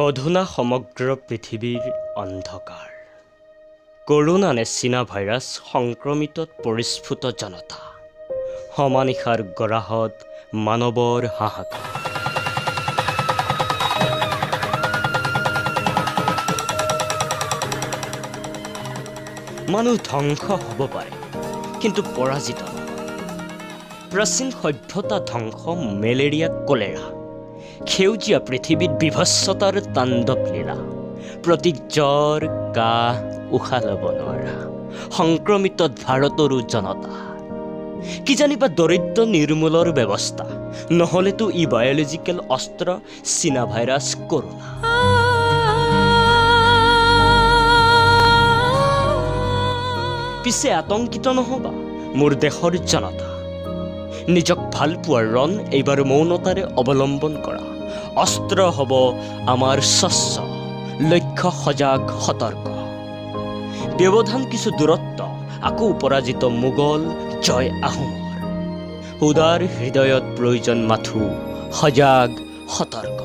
অধুনা সমগ্ৰ পৃথিৱীৰ অন্ধকাৰ। কৰোনা নেচিনা ভাইৰাছ সংক্ৰমিতত পৰিস্ফুট জনতা। সমানিশাৰ গৰাহত মানৱৰ হাহাকাৰ। মানুহ ধ্বংস হ'ব পাৰে, কিন্তু পৰাজিত নহয়। প্ৰাচীন সভ্যতা ধ্বংস, মেলেৰিয়া, কলেৰা, সেউজীয়া পৃথিৱীত বিভৎসতাৰ তাণ্ডৱ লীলা। প্ৰতি জ্বৰ, কাহ, উশাহ ল'ব নোৱাৰা সংক্ৰমিতত ভাৰতৰো জনতা। কিজানিবা দৰিদ্ৰ নিৰ্মূলৰ ব্যৱস্থা, নহ'লেতো ই বায়'লজিকেল অস্ত্ৰ, চীনা ভাইৰাছ কৰোনা। পিছে আতংকিত নহবা মোৰ দেশৰ জনতা। নিজক ভাল পোৱাৰ ৰণ এইবাৰ মৌনতাৰে অৱলম্বন কৰা। অস্ত্ৰ হ'ব আমাৰ স্বচ্ছ, লক্ষ্য সজাগ সতৰ্ক। ব্যৱধান কিছু দূৰত্ব, আকৌ পৰাজিত মোগল, জয় আহোমৰ। উদাৰ হৃদয়ত প্ৰয়োজন মাথো সজাগ সতৰ্ক।